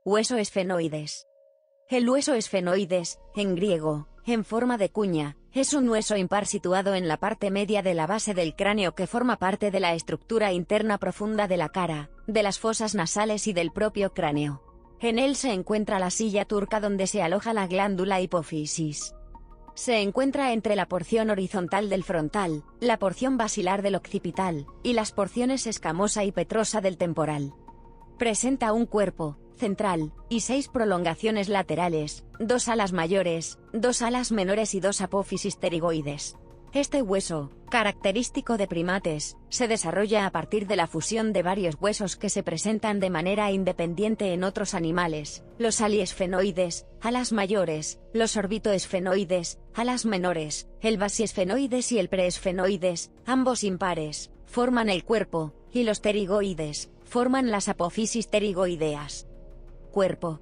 Hueso esfenoides. El hueso esfenoides, en griego, en forma de cuña, es un hueso impar situado en la parte media de la base del cráneo que forma parte de la estructura interna profunda de la cara, de las fosas nasales y del propio cráneo. En él se encuentra la silla turca donde se aloja la glándula hipófisis. Se encuentra entre la porción horizontal del frontal, la porción basilar del occipital, y las porciones escamosa y petrosa del temporal. Presenta un cuerpo central, y 6 prolongaciones laterales, 2 alas mayores, 2 alas menores y 2 apófisis pterigoides. Este hueso, característico de primates, se desarrolla a partir de la fusión de varios huesos que se presentan de manera independiente en otros animales: los aliesfenoides, alas mayores, los orbitoesfenoides, alas menores, el basiesfenoides y el preesfenoides, ambos impares, forman el cuerpo, y los pterigoides, forman las apófisis pterigoideas. Cuerpo.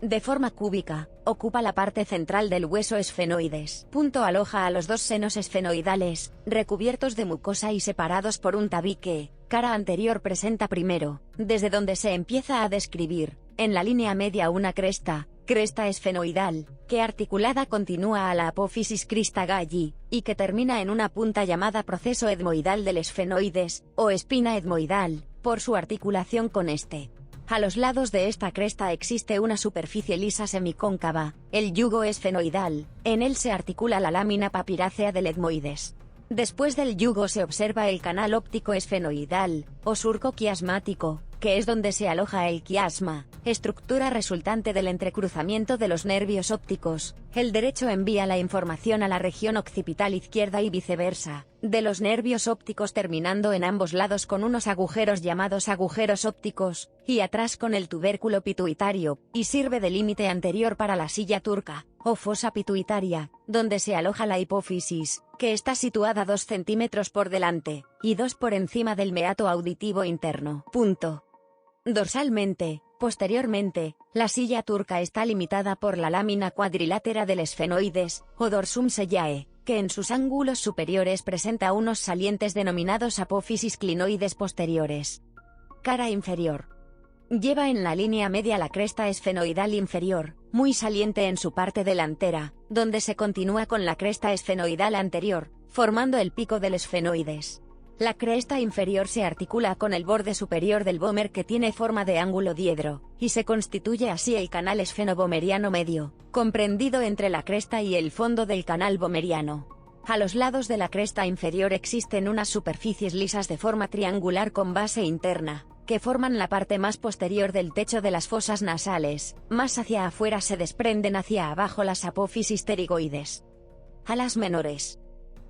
De forma cúbica, ocupa la parte central del hueso esfenoides. Aloja a los 2 senos esfenoidales, recubiertos de mucosa y separados por un tabique. Cara anterior presenta primero, desde donde se empieza a describir, en la línea media una cresta esfenoidal, que articulada continúa a la apófisis crista galli, y que termina en una punta llamada proceso etmoidal del esfenoides, o espina etmoidal, por su articulación con este. A los lados de esta cresta existe una superficie lisa semicóncava, el yugo esfenoidal, en él se articula la lámina papirácea del etmoides. Después del yugo se observa el canal óptico esfenoidal, o surco quiasmático, que es donde se aloja el quiasma, estructura resultante del entrecruzamiento de los nervios ópticos. El derecho envía la información a la región occipital izquierda y viceversa, de los nervios ópticos terminando en ambos lados con unos agujeros llamados agujeros ópticos, y atrás con el tubérculo pituitario, y sirve de límite anterior para la silla turca, o fosa pituitaria, donde se aloja la hipófisis, que está situada 2 centímetros por delante, y 2 por encima del meato auditivo interno. Dorsalmente, posteriormente, la silla turca está limitada por la lámina cuadrilátera del esfenoides, o dorsum sellae, que en sus ángulos superiores presenta unos salientes denominados apófisis clinoides posteriores. Cara inferior. Lleva en la línea media la cresta esfenoidal inferior, muy saliente en su parte delantera, donde se continúa con la cresta esfenoidal anterior, formando el pico del esfenoides. La cresta inferior se articula con el borde superior del vómer que tiene forma de ángulo diedro, y se constituye así el canal esfenovomeriano medio, comprendido entre la cresta y el fondo del canal vomeriano. A los lados de la cresta inferior existen unas superficies lisas de forma triangular con base interna, que forman la parte más posterior del techo de las fosas nasales. Más hacia afuera se desprenden hacia abajo las apófisis pterigoides. Alas menores,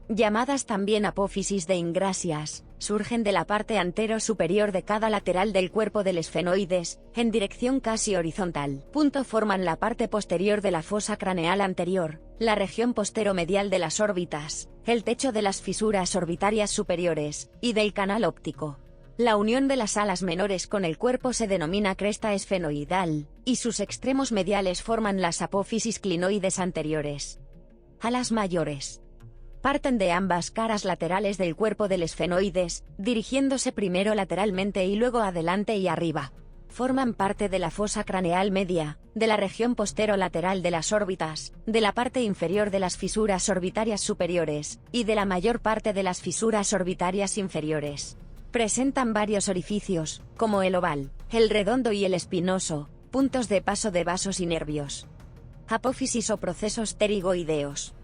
llamadas también apófisis de ingrasias, surgen de la parte antero superior de cada lateral del cuerpo del esfenoides, en dirección casi horizontal. Forman la parte posterior de la fosa craneal anterior, la región posteromedial de las órbitas, el techo de las fisuras orbitarias superiores, y del canal óptico. La unión de las alas menores con el cuerpo se denomina cresta esfenoidal, y sus extremos mediales forman las apófisis clinoides anteriores. Alas mayores. Parten de ambas caras laterales del cuerpo del esfenoides, dirigiéndose primero lateralmente y luego adelante y arriba. Forman parte de la fosa craneal media, de la región posterolateral de las órbitas, de la parte inferior de las fisuras orbitarias superiores, y de la mayor parte de las fisuras orbitarias inferiores. Presentan varios orificios, como el oval, el redondo y el espinoso, puntos de paso de vasos y nervios. Apófisis o procesos pterigoideos.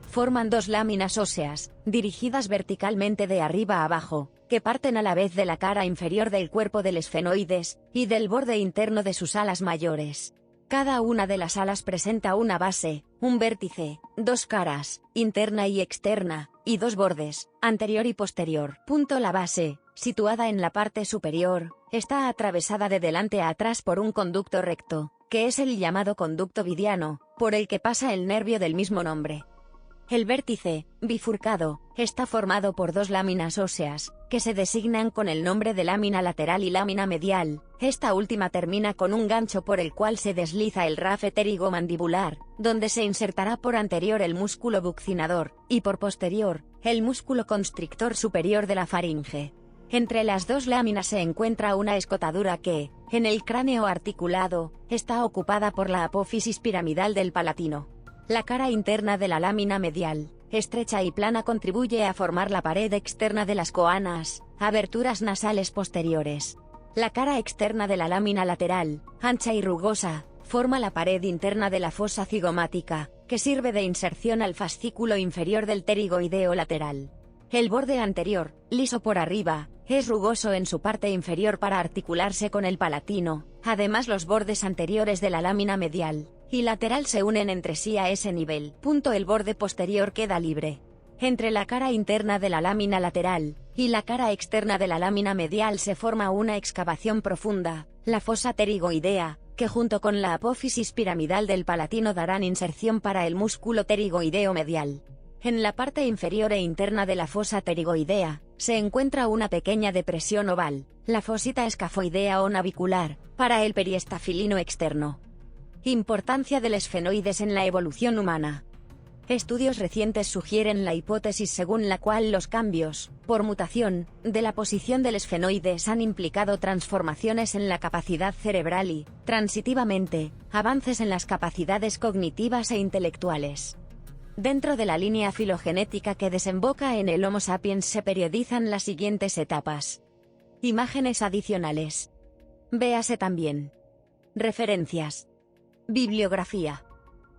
Forman 2 láminas óseas, dirigidas verticalmente de arriba a abajo, que parten a la vez de la cara inferior del cuerpo del esfenoides, y del borde interno de sus alas mayores. Cada una de las alas presenta una base, un vértice, 2 caras, interna y externa, y 2 bordes, anterior y posterior. La base, situada en la parte superior, está atravesada de delante a atrás por un conducto recto, que es el llamado conducto vidiano, por el que pasa el nervio del mismo nombre. El vértice, bifurcado, está formado por 2 láminas óseas, que se designan con el nombre de lámina lateral y lámina medial. Esta última termina con un gancho por el cual se desliza el rafe pterigomandibular, donde se insertará por anterior el músculo buccinador, y por posterior, el músculo constrictor superior de la faringe. Entre las dos láminas se encuentra una escotadura que, en el cráneo articulado, está ocupada por la apófisis piramidal del palatino. La cara interna de la lámina medial, estrecha y plana, contribuye a formar la pared externa de las coanas, aberturas nasales posteriores. La cara externa de la lámina lateral, ancha y rugosa, forma la pared interna de la fosa cigomática, que sirve de inserción al fascículo inferior del pterigoideo lateral. El borde anterior, liso por arriba, es rugoso en su parte inferior para articularse con el palatino. Además, los bordes anteriores de la lámina medial y lateral se unen entre sí a ese nivel. El borde posterior queda libre. Entre la cara interna de la lámina lateral y la cara externa de la lámina medial se forma una excavación profunda, la fosa pterigoidea, que junto con la apófisis piramidal del palatino darán inserción para el músculo pterigoideo medial. En la parte inferior e interna de la fosa pterigoidea, se encuentra una pequeña depresión oval, la fosita escafoidea o navicular, para el periestafilino externo. Importancia del esfenoides en la evolución humana. Estudios recientes sugieren la hipótesis según la cual los cambios, por mutación, de la posición del esfenoides han implicado transformaciones en la capacidad cerebral y, transitivamente, avances en las capacidades cognitivas e intelectuales. Dentro de la línea filogenética que desemboca en el Homo sapiens se periodizan las siguientes etapas. Imágenes adicionales. Véase también. Referencias. Bibliografía.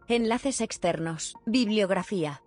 Enlaces externos. Bibliografía.